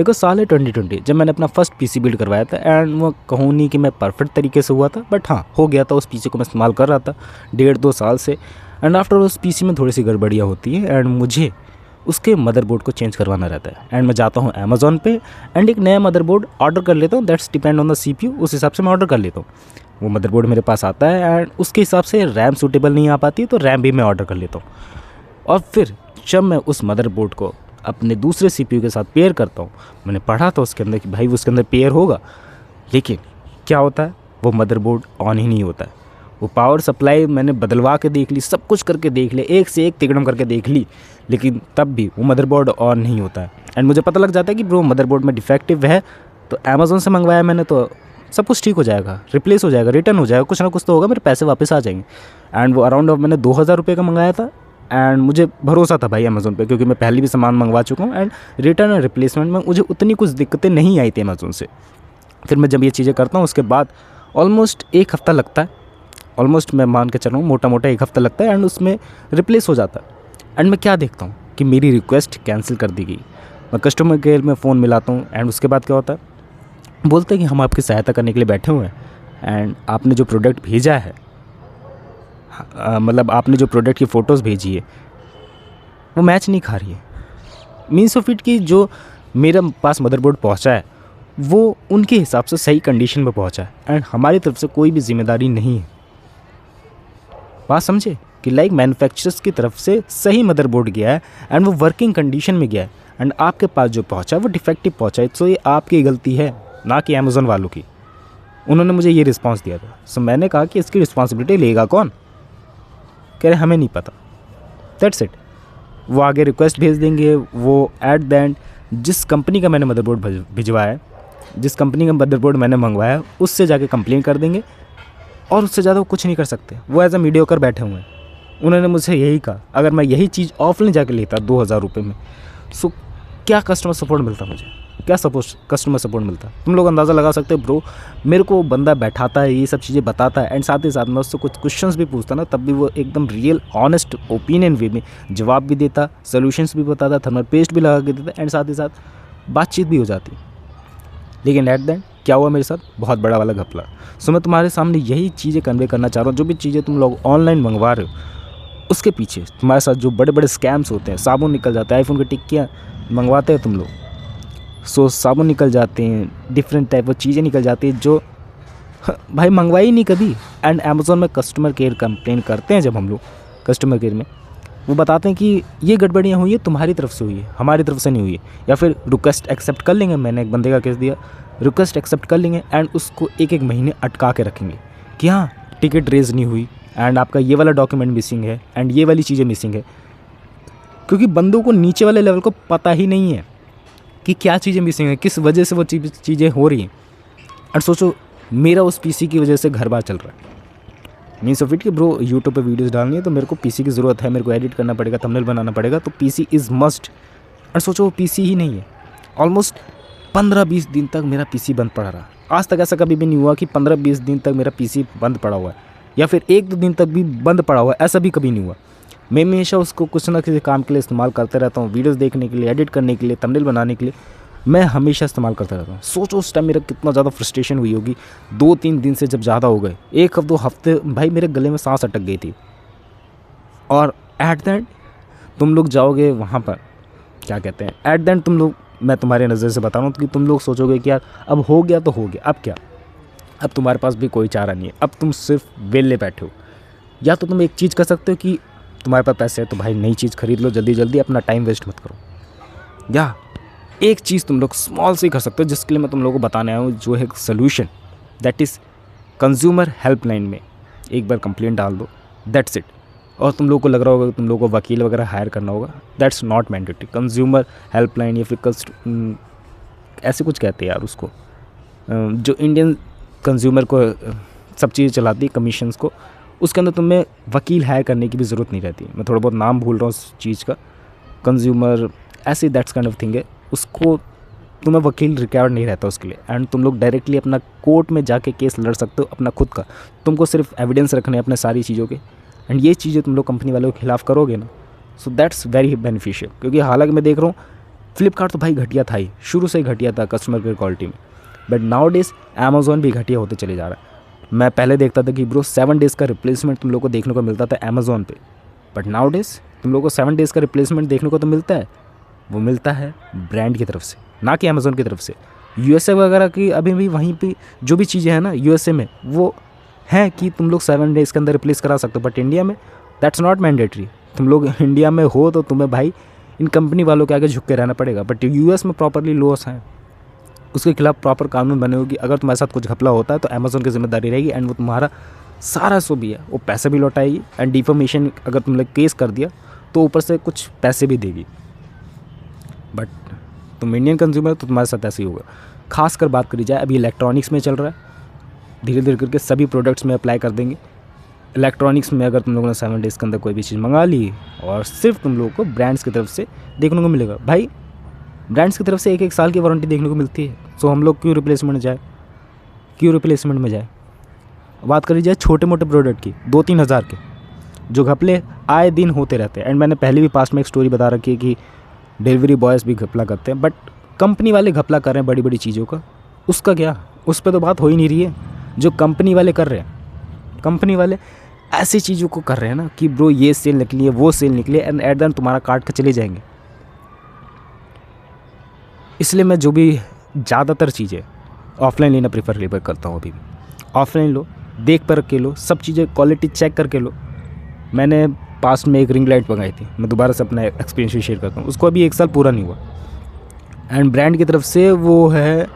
Because साल है 2020 जब मैंने अपना फर्स्ट पीसी बिल्ड करवाया था, एंड वो कहूँ नहीं कि मैं परफेक्ट तरीके से हुआ था, बट हाँ हो गया था। उस पीसी को मैं इस्तेमाल कर रहा था 1.5-2 साल से, एंड आफ्टर उस पीसी में थोड़ी सी गड़बड़ियाँ होती है एंड मुझे उसके मदरबोर्ड को चेंज करवाना रहता है। एंड मैं जाता हूँ अमेज़ॉन पे एंड एक नया मदरबोर्ड ऑर्डर कर लेता हूँ। That's depend on the CPU, उस हिसाब से मैं ऑर्डर कर लेता हूँ। वो मदरबोर्ड मेरे पास आता है एंड उसके हिसाब से रैम सूटेबल नहीं आ पाती, तो रैम भी मैं ऑर्डर कर लेता हूँ। और फिर जब मैं उस मदरबोर्ड को अपने दूसरे CPU के साथ पेयर करता हूँ, मैंने पढ़ा था उसके अंदर कि भाई उसके अंदर पेयर होगा, लेकिन क्या होता है वो मदरबोर्ड ऑन ही नहीं होता है। वो पावर सप्लाई मैंने बदलवा के देख ली, सब कुछ करके देख लिया, एक से एक तिकड़म करके देख ली, लेकिन तब भी वो मदरबोर्ड ऑन नहीं होता है। एंड मुझे पता लग जाता है कि ब्रो मदरबोर्ड में डिफेक्टिव है, तो अमेज़ॉन से मंगवाया मैंने, तो सब कुछ ठीक हो जाएगा, रिप्लेस हो जाएगा, रिटर्न हो जाएगा, कुछ ना कुछ तो होगा, मेरे पैसे वापस आ जाएंगे। एंड वो अराउंड मैंने 2000 रुपये का मंगाया था, एंड मुझे भरोसा था भाई अमेज़ॉन पे, क्योंकि मैं पहले भी सामान मंगवा चुका हूँ। एंड रिटर्न और रिप्लेसमेंट में मुझे उतनी कुछ दिक्कतें नहीं आई थी अमेज़ॉन से। फिर मैं जब ये चीज़ें करता हूँ उसके बाद ऑलमोस्ट 1 हफ़्ता लगता है, ऑलमोस्ट मैं मान के चल रहा हूँ मोटा मोटा 1 हफ़्ता लगता है, एंड उसमें रिप्लेस हो जाता है। एंड मैं क्या देखता हूँ कि मेरी रिक्वेस्ट कैंसिल कर दी गई। मैं कस्टमर केयर में फ़ोन मिलाता हूँ, एंड उसके बाद क्या होता है, बोलते हैं कि हम आपकी सहायता करने के लिए बैठे हुए हैं, एंड आपने जो प्रोडक्ट भेजा है, मतलब आपने जो प्रोडक्ट की फ़ोटोज़ भेजी है वो मैच नहीं खा रही है। मीन्स ऑफ इट कि जो मेरे पास मदरबोर्ड पहुंचा है वो उनके हिसाब से सही कंडीशन में पहुंचा है, एंड हमारी तरफ से कोई भी जिम्मेदारी नहीं है। बात समझे कि लाइक मैन्युफैक्चरर्स की तरफ से सही मदरबोर्ड गया है एंड वो वर्किंग कंडीशन में गया है, एंड आपके पास जो पहुंचा वो डिफेक्टिव पहुंचा है। सो ये आपकी गलती है, ना कि अमेज़ॉन वालों की। उन्होंने मुझे ये रिस्पांस दिया था। सो मैंने कहा कि इसकी रिस्पॉन्सिबिलिटी लेगा कौन? कह रहे हमें नहीं पता। That's it. वो आगे रिक्वेस्ट भेज देंगे। वो एट द एंड जिस कंपनी का मैंने मदरबोर्ड भिजवाया है, जिस कंपनी का मदरबोर्ड मैंने मंगवाया, उससे जाके कंप्लेन कर देंगे, और उससे ज़्यादा वो कुछ नहीं कर सकते। वो एज अ मीडियोकर बैठे हुए हैं। उन्होंने मुझसे यही कहा, अगर मैं यही चीज़ ऑफलाइन जाके लेता 2000 रुपये में, सो क्या कस्टमर सपोर्ट मिलता मुझे, क्या कस्टमर सपोर्ट मिलता? तुम लोग अंदाज़ा लगा सकते हो ब्रो। मेरे को बंदा बैठाता है, ये सब चीज़ें बताता है, एंड साथ ही साथ मैं उससे कुछ क्वेश्चंस भी पूछता ना, तब भी वो एकदम रियल ऑनेस्ट ओपिनियन वे में जवाब भी देता, सोल्यूशंस भी बताता, थर्मल पेस्ट भी लगा के देता, एंड साथ ही साथ बातचीत भी हो जाती। लेकिन एट द एंड क्या हुआ मेरे साथ? बहुत बड़ा वाला घपला। सो मैं तुम्हारे सामने यही चीज़ें कन्वे करना चाह रहा हूँ। जो भी चीज़ें तुम लोग ऑनलाइन मंगवा रहे हो, उसके पीछे तुम्हारे साथ जो बड़े बड़े स्कैम्स होते हैं, साबुन निकल जाता है, आईफोन की टिक्कियाँ मंगवाते हैं तुम लोग, सो साबुन निकल जाते हैं, डिफरेंट टाइप ऑफ चीज़ें निकल जाती हैं जो भाई मंगवाई नहीं कभी। एंड अमेज़ॉन में कस्टमर केयर कंप्लेन करते हैं, जब हम लोग कस्टमर केयर में, वो बताते हैं कि ये गड़बड़ियाँ हुई है, तुम्हारी तरफ से हुई है, हमारी तरफ से नहीं हुई है। या फिर रिक्वेस्ट एक्सेप्ट कर लेंगे। मैंने एक बंदे का केस दिया, रिक्वेस्ट एक्सेप्ट कर लेंगे एंड उसको 1-1 महीने अटका के रखेंगे कि हाँ टिकट रेज नहीं हुई, एंड आपका ये वाला डॉक्यूमेंट मिसिंग है, एंड ये वाली चीज़ें मिसिंग है। क्योंकि बंदों को नीचे वाले लेवल को पता ही नहीं है कि क्या चीज़ें मिसिंग है, किस वजह से वो चीज़ें हो रही हैं। और सोचो मेरा उस पीसी की वजह से घर बार चल रहा है। मीन्स ऑफ इट कि ब्रो यूट्यूब पे वीडियोस डालनी है तो मेरे को पीसी की ज़रूरत है, मेरे को एडिट करना पड़ेगा, थंबनेल बनाना पड़ेगा, तो पीसी इज़ मस्ट। और सोचो वो पीसी ही नहीं है। ऑलमोस्ट 15-20 दिन तक मेरा पीसी बंद पड़ा रहा। आज तक ऐसा कभी भी नहीं हुआ कि 15-20 दिन तक मेरा पीसी बंद पड़ा हुआ है, या फिर 1-2 दिन तक भी बंद पड़ा हुआ है, ऐसा भी कभी नहीं हुआ। मैं हमेशा उसको कुछ ना किसी काम के लिए इस्तेमाल करते रहता हूँ, वीडियोस देखने के लिए, एडिट करने के लिए, थंबनेल बनाने के लिए, मैं हमेशा इस्तेमाल करता रहता हूँ। सोचो उस टाइम मेरा कितना ज़्यादा फ्रस्ट्रेशन हुई होगी। 2-3 दिन से जब ज़्यादा हो गए, 1-2 हफ्ते भाई मेरे गले में सांस अटक गई थी। और एट द एंड तुम लोग जाओगे वहाँ पर, क्या कहते हैं, एट द एंड तुम लोग, मैं तुम्हारे नज़र से बता रहा हूँ कि तुम लोग सोचोगे कि यार अब हो गया तो हो गया, अब क्या, अब तुम्हारे पास भी कोई चारा नहीं है, अब तुम सिर्फ वेले बैठे हो। या तो तुम एक चीज़ कर सकते हो कि तुम्हारे पास पैसे है तो भाई नई चीज़ खरीद लो जल्दी जल्दी, अपना टाइम वेस्ट मत करो। या एक चीज़ तुम लोग स्मॉल से ही कर सकते हो, जिसके लिए मैं तुम लोगों को बताने आया हूँ, जो है solution, that is consumer helpline में एक बार कंप्लेंट डाल दो, दैट्स इट। और तुम लोगों को लग रहा होगा कि तुम लोगों को वकील वगैरह हायर करना होगा, that's not mandatory. Consumer helpline या फिर ऐसे कुछ कहते हैं यार उसको, जो इंडियन कंज्यूमर को सब चीज़ें चलाती है, कमीशंस को, उसके अंदर तुम्हें वकील हायर करने की भी ज़रूरत नहीं रहती। मैं थोड़ा बहुत नाम भूल रहा हूँ उस चीज़ का, कंज्यूमर ऐसे दैट्स काइंड ऑफ थिंग है, उसको तुम्हें वकील रिक्वायर्ड नहीं रहता उसके लिए। एंड तुम लोग डायरेक्टली अपना कोर्ट में जाके केस लड़ सकते हो अपना खुद का। तुमको सिर्फ एविडेंस रखने अपने सारी चीज़ों के, एंड ये चीज़ें तुम लोग कंपनी वालों के खिलाफ़ करोगे ना, सो दैट्स वेरी बेनिफिशियल। क्योंकि हालांकि मैं देख रहा हूँ फ्लिपकार्ट तो भाई घटिया था ही, शुरू से ही घटिया था कस्टमर केयर क्वालिटी में। बट नाउ डेज़ अमेज़ॉन भी घटिया होते चले जा रहा है। मैं पहले देखता था कि ब्रो 7 डेज़ का रिप्लेसमेंट तुम लोग को देखने को मिलता था अमेज़ॉन पे, बट नाउ डेज़ तुम लोग को 7 डेज़ का रिप्लेसमेंट देखने को तो मिलता है, वो मिलता है ब्रांड की तरफ से, ना कि अमेज़ॉन की तरफ से। यूएसए वगैरह की अभी भी वहीं पे जो भी चीज़ें हैं ना यूएसए में, वो है कि तुम लोग 7 डेज़ के अंदर रिप्लेस करा सकते हो, बट इंडिया में दैट्स नॉट मैंडेटरी। तुम लोग इंडिया में हो तो तुम्हें भाई इन कंपनी वालों के आगे झुक के रहना पड़ेगा। बट यूएस में प्रॉपरली लॉस हैं, उसके खिलाफ प्रॉपर कानून बने होगी। अगर तुम्हारे साथ कुछ घपला होता है तो अमेज़ॉन की जिम्मेदारी रहेगी, एंड वो तुम्हारा सारा सो भी है वो पैसे भी लौटाएगी, एंड डिफॉर्मेशन अगर तुमने केस कर दिया तो ऊपर से कुछ पैसे भी देगी। बट तुम इंडियन कंज्यूमर तो तुम्हारे साथ ऐसे ही होगा। खासकर बात करी जाए अभी इलेक्ट्रॉनिक्स में चल रहा है, धीरे धीरे करके सभी प्रोडक्ट्स में अप्लाई कर देंगे। इलेक्ट्रॉनिक्स में अगर तुम लोगों ने 7 डेज़ के अंदर कोई भी चीज़ मंगा ली और सिर्फ तुम लोगों को ब्रांड्स की तरफ से देखने को मिलेगा, भाई ब्रांड्स की तरफ से 1-1 साल की वारंटी देखने को मिलती है, सो हम लोग क्यों रिप्लेसमेंट में जाए। बात करी जाए छोटे मोटे प्रोडक्ट की 2-3 हज़ार के, जो घपले आए दिन होते रहते हैं। एंड मैंने पहले भी पास्ट में एक स्टोरी बता रखी है कि डिलीवरी बॉयज़ भी घपला करते हैं, बट कंपनी वाले घपला कर रहे हैं बड़ी बड़ी चीज़ों का, उसका क्या, उस पर तो बात हो ही नहीं रही है। जो कंपनी वाले कर रहे हैं, कंपनी वाले ऐसी चीज़ों को कर रहे हैं ना कि ब्रो ये सेल निकली है, वो सेल निकली है, एंड एट द एंड तुम्हारा काट के चले जाएंगे। इसलिए मैं जो भी ज़्यादातर चीज़ें ऑफलाइन लेना प्रेफर करता हूँ। अभी भी ऑफलाइन लो, देख पर के लो, सब चीज़ें क्वालिटी चेक करके लो। मैंने पास्ट में एक रिंग लाइट मंगाई थी, मैं दोबारा से अपना एक्सपीरियंस शेयर करता हूँ, उसको अभी 1 साल पूरा नहीं हुआ, एंड ब्रांड की तरफ से वो है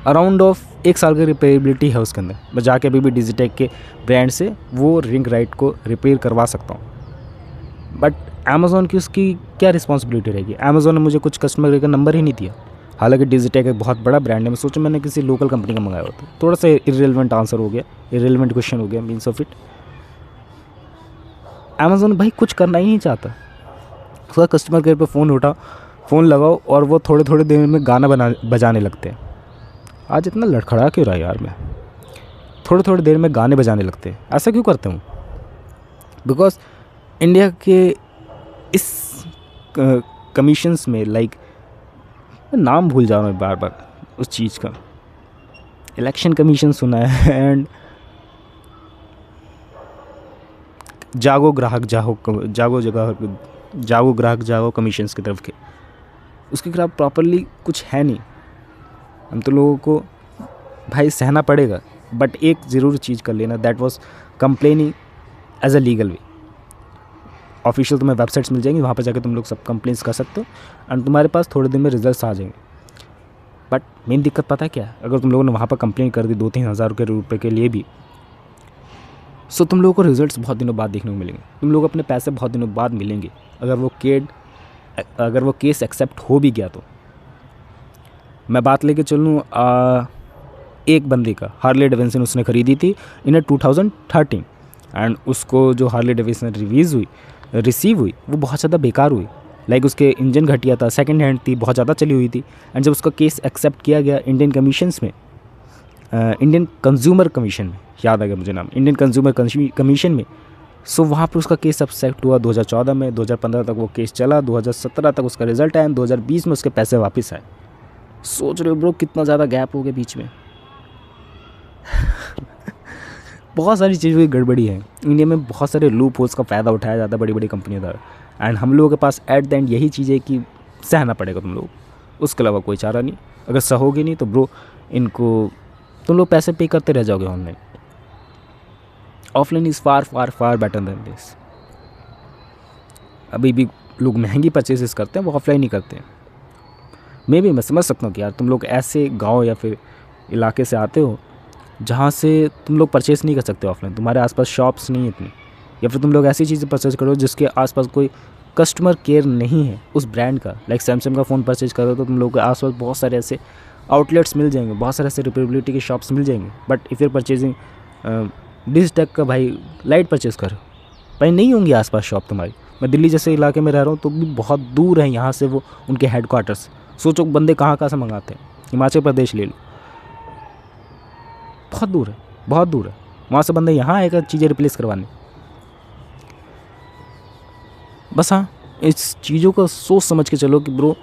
अराउंड ऑफ 1 साल की रिपेयरेबिलिटी है उसके अंदर। मैं जाके अभी भी डिजिटेक के ब्रांड से वो रिंग लाइट को रिपेयर करवा सकता हूँ। बट अमेज़ॉन की उसकी क्या रिस्पॉन्सिबिलिटी रहेगी। अमेज़ॉन ने मुझे कुछ कस्टमर का नंबर ही नहीं दिया, हालांकि डिजिटेक एक बहुत बड़ा ब्रांड है। मैं सोचा मैंने किसी लोकल कंपनी का मंगाया होता, थोड़ा सा इररिलेवेंट आंसर हो गया, इररिलेवेंट क्वेश्चन हो गया, मीन्स ऑफ इट। अमेज़ॉन भाई कुछ करना ही नहीं चाहता, उसका कस्टमर केयर पे फ़ोन लगाओ और वो थोड़े थोड़े देर में गाना बजाने लगते हैं। आज इतना लड़खड़ा क्यों रहा यार मैं, थोड़े थोड़े देर में गाने बजाने लगते हैं, ऐसा क्यों करते हूँ। बिकॉज इंडिया के इस कमीशंस में लाइक नाम भूल जा रहा हूँ बार बार उस चीज़ का, इलेक्शन कमीशन सुना है, एंड जागो ग्राहक जागो कमीशंस की तरफ के, उसके खिलाफ प्रॉपरली कुछ है नहीं। हम तो लोगों को भाई सहना पड़ेगा, बट एक ज़रूर चीज़ कर लेना, that was complaining as a legal way. Official तुम्हें वेबसाइट्स मिल जाएंगी, वहाँ पर जाकर तुम लोग सब कंप्लेंट्स कर सकते हो, एंड तुम्हारे पास थोड़े दिन में रिजल्ट्स आ जाएंगे। बट मेन दिक्कत पता है क्या है, अगर तुम लोगों ने वहाँ पर कंप्लेंट कर दी 2-3 हज़ार रुपये के लिए भी, सो तुम लोगों को रिजल्ट्स बहुत दिनों बाद देखने को मिलेंगे, तुम लोग अपने पैसे बहुत दिनों बाद मिलेंगे। अगर वो केस एक्सेप्ट हो भी गया तो मैं बात लेके चलूँ, एक बंदे का हार्ले डेविडसन उसने ख़रीदी थी इन 2013, एंड उसको जो हार्ले डेविडसन रिसीव हुई वो बहुत ज़्यादा बेकार हुई। लाइक उसके इंजन घटिया था, सेकंड हैंड थी, बहुत ज़्यादा चली हुई थी। एंड जब उसका केस एक्सेप्ट किया गया इंडियन कंज्यूमर कमीशन में, याद आ गया मुझे नाम, इंडियन कंज्यूमर कमीशन में, सो वहाँ पर उसका केस एक्सेप्ट हुआ 2014 में, 2015 तक वो केस चला, 2017 तक उसका रिजल्ट आया, 2020 में उसके पैसे वापस आए। सोच रहे हो ब्रो कितना ज़्यादा गैप हो गया बीच में। बहुत सारी चीज़ों की गड़बड़ी है इंडिया में, बहुत सारे लूप होल्स का फ़ायदा उठाया जाता है बड़ी बड़ी कंपनियों द्वारा, एंड हम लोगों के पास एट द एंड यही चीज़ है कि सहना पड़ेगा तुम लोग, उसके अलावा कोई चारा नहीं। अगर सहोगे नहीं तो ब्रो इनको तुम लोग पैसे पे करते रह जाओगे online. Offline is far far far better than this. अभी भी लोग महंगी परचेजेस करते हैं, वो ऑफलाइन ही करते हैं। मैं समझ सकता हूँ कि यार तुम लोग ऐसे गांव या फिर इलाके से आते हो जहाँ से तुम लोग परचेस नहीं कर सकते ऑफलाइन, तुम्हारे आसपास शॉप्स नहीं है इतनी, या फिर तुम लोग ऐसी चीज़ें परचेज करो जिसके आसपास कोई कस्टमर केयर नहीं है उस ब्रांड का। लाइक सैमसंग का फ़ोन परचेज करो तो तुम लोग के आसपास बहुत सारे ऐसे आउटलेट्स मिल जाएंगे, बहुत सारे ऐसे रिपेयरेबिलिटी के शॉप्स मिल जाएंगे। But if you're purchasing Digitech का भाई लाइट परचेज़ करो, भाई नहीं होंगी आसपास शॉप तुम्हारी। मैं दिल्ली जैसे इलाके में रह रहा हूँ तो भी बहुत दूर है यहाँ से वो उनके हेडक्वार्टर्स। सोचो बंदे कहाँ कहाँ से मंगाते हैं, हिमाचल प्रदेश ले लो, बहुत दूर है, बहुत दूर है। वहाँ से बंदे यहाँ आएगा चीज़ें रिप्लेस करवाने। बस हाँ, इस चीज़ों को सोच समझ के चलो कि ब्रो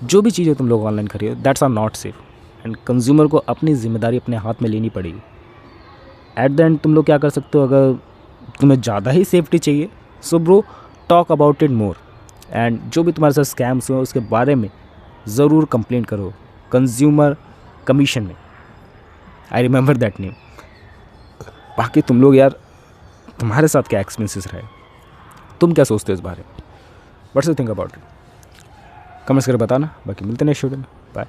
जो भी चीज़ें तुम लोग ऑनलाइन खरीदो that's are not safe, and consumer को अपनी जिम्मेदारी अपने हाथ में लेनी पड़ेगी। एट द एंड तुम लोग क्या कर सकते हो, अगर तुम्हें ज़्यादा ही सेफ्टी चाहिए so bro talk about it more, and जो भी तुम्हारे साथ स्कैम्स हुए उसके बारे में ज़रूर कंप्लेंट करो कंज्यूमर कमीशन में। I remember that name. बाकी तुम लोग यार, तुम्हारे साथ क्या एक्सपीरियंसेस रहे, तुम क्या सोचते हो इस बारे में, what's you think about it, comments करके बताना। बाकी मिलते हैं नेक्स्ट वीडियो में, बाय।